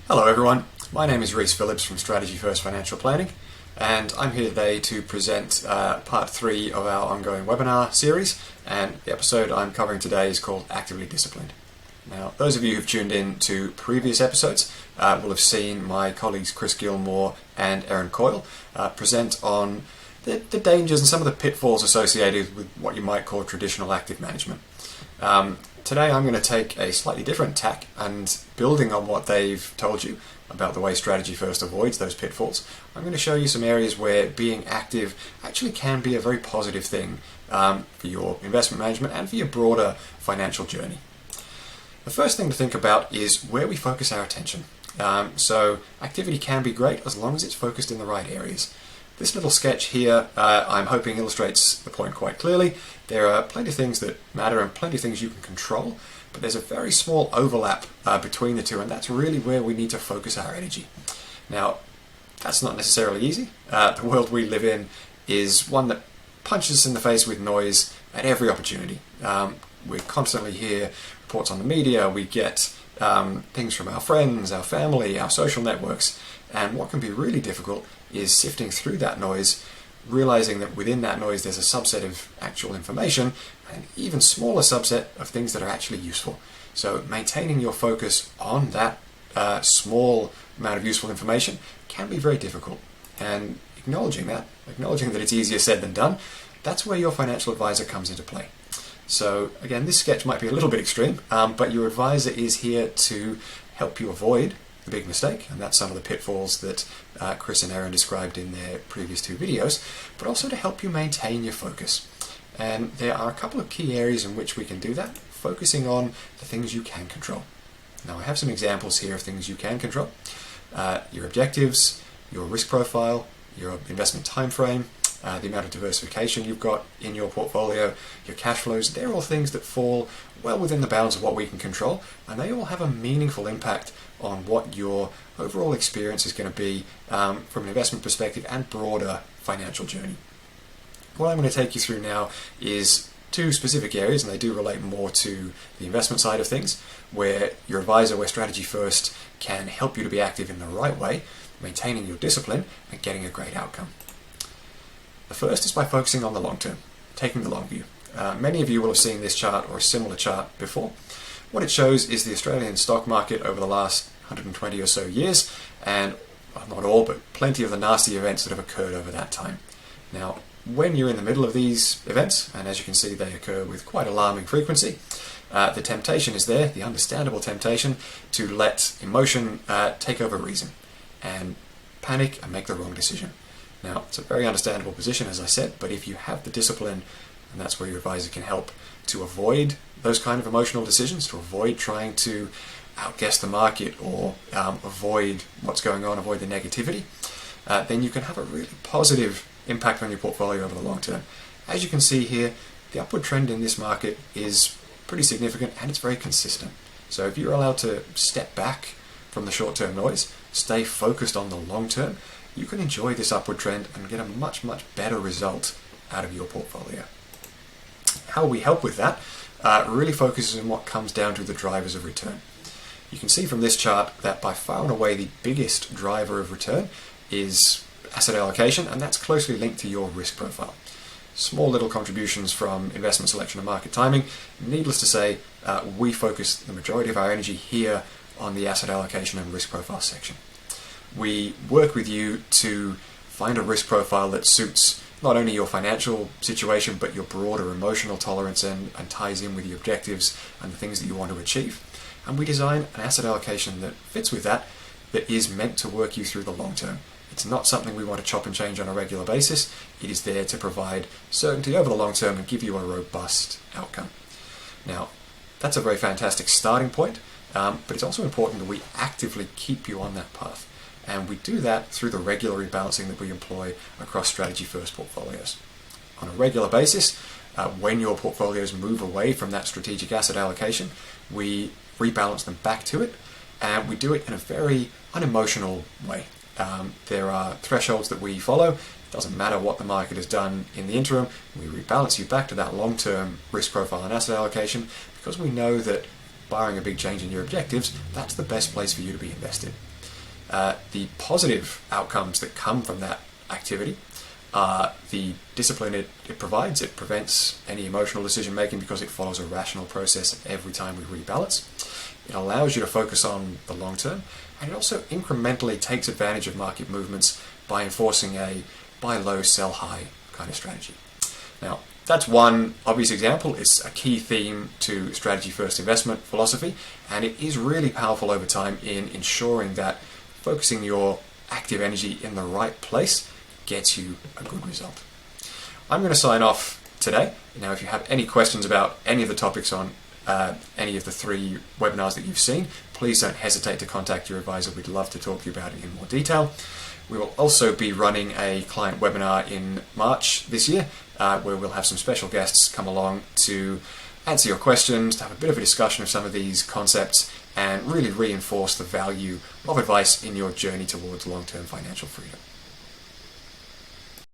Hello everyone, my name is Rhys Phillips from Strategy First Financial Planning, and I'm here today to present part 3 of our ongoing webinar series, and the episode I'm covering today is called Actively Disciplined. Now, those of you who've tuned in to previous episodes will have seen my colleagues Chris Gilmore and Erin Coyle present on the dangers and some of the pitfalls associated with what you might call traditional active management. Today I'm going to take a slightly different tack, and building on what they've told you about the way Strategy First avoids those pitfalls, I'm going to show you some areas where being active actually can be a very positive thing for your investment management and for your broader financial journey. The first thing to think about is where we focus our attention. So activity can be great as long as it's focused in the right areas. This little sketch here, I'm hoping illustrates the point quite clearly. There are plenty of things that matter and plenty of things you can control, but there's a very small overlap between the two, and that's really where we need to focus our energy. Now, that's not necessarily easy. The world we live in is one that punches us in the face with noise at every opportunity. We constantly hear reports on the media, we get things from our friends, our family, our social networks, and what can be really difficult is sifting through that noise, realizing that within that noise there's a subset of actual information, and an even smaller subset of things that are actually useful. So maintaining your focus on that small amount of useful information can be very difficult. And acknowledging that it's easier said than done, that's where your financial advisor comes into play. So again, this sketch might be a little bit extreme, but your advisor is here to help you avoid the big mistake, and that's some of the pitfalls that Chris and Erin described in their previous 2 videos, but also to help you maintain your focus. And there are a couple of key areas in which we can do that, focusing on the things you can control. Now, I have some examples here of things you can control. Your objectives, your risk profile, your investment time frame, the amount of diversification you've got in your portfolio, your cash flows. They're all things that fall well within the bounds of what we can control, and they all have a meaningful impact on what your overall experience is going to be from an investment perspective and broader financial journey. What I'm going to take you through now is 2 specific areas, and they do relate more to the investment side of things, where your advisor, where Strategy First can help you to be active in the right way, maintaining your discipline and getting a great outcome. The first is by focusing on the long term, taking the long view. Many of you will have seen this chart or a similar chart before. What it shows is the Australian stock market over the last 120 or so years, and not all, but plenty of the nasty events that have occurred over that time. Now, when you're in the middle of these events, and as you can see they occur with quite alarming frequency, the temptation is there, the understandable temptation, to let emotion take over reason and panic and make the wrong decision. Now, it's a very understandable position, as I said, but if you have the discipline, and that's where your advisor can help, to avoid those kind of emotional decisions, to avoid trying to outguess the market or avoid what's going on, avoid the negativity, then you can have a really positive impact on your portfolio over the long term. As you can see here, the upward trend in this market is pretty significant and it's very consistent. So if you're allowed to step back from the short-term noise, stay focused on the long term, you can enjoy this upward trend and get a much, much better result out of your portfolio. How we help with that really focuses on what comes down to the drivers of return. You can see from this chart that by far and away the biggest driver of return is asset allocation, and that's closely linked to your risk profile. Small little contributions from investment selection and market timing. Needless to say, we focus the majority of our energy here on the asset allocation and risk profile section. We work with you to find a risk profile that suits not only your financial situation but your broader emotional tolerance and ties in with your objectives and the things that you want to achieve. And we design an asset allocation that fits with that is meant to work you through the long term. It's not something we want to chop and change on a regular basis. It is there to provide certainty over the long term and give you a robust outcome. Now, that's a very fantastic starting point, but it's also important that we actively keep you on that path. And we do that through the regular rebalancing that we employ across Strategy First portfolios. On a regular basis, when your portfolios move away from that strategic asset allocation, we rebalance them back to it, and we do it in a very unemotional way. There are thresholds that we follow. It doesn't matter what the market has done in the interim, we rebalance you back to that long-term risk profile and asset allocation because we know that barring a big change in your objectives, that's the best place for you to be invested. the positive outcomes that come from that activity, the discipline it provides. It prevents any emotional decision making because it follows a rational process every time we rebalance. It allows you to focus on the long term, and it also incrementally takes advantage of market movements by enforcing a buy low, sell high kind of strategy. Now, that's one obvious example. It's a key theme to strategy first investment philosophy, and it is really powerful over time in ensuring that focusing your active energy in the right place gets you a good result. I'm going to sign off today. Now, if you have any questions about any of the topics on any of the 3 webinars that you've seen, please don't hesitate to contact your advisor. We'd love to talk to you about it in more detail. We will also be running a client webinar in March this year, where we'll have some special guests come along to answer your questions, to have a bit of a discussion of some of these concepts, and really reinforce the value of advice in your journey towards long-term financial freedom.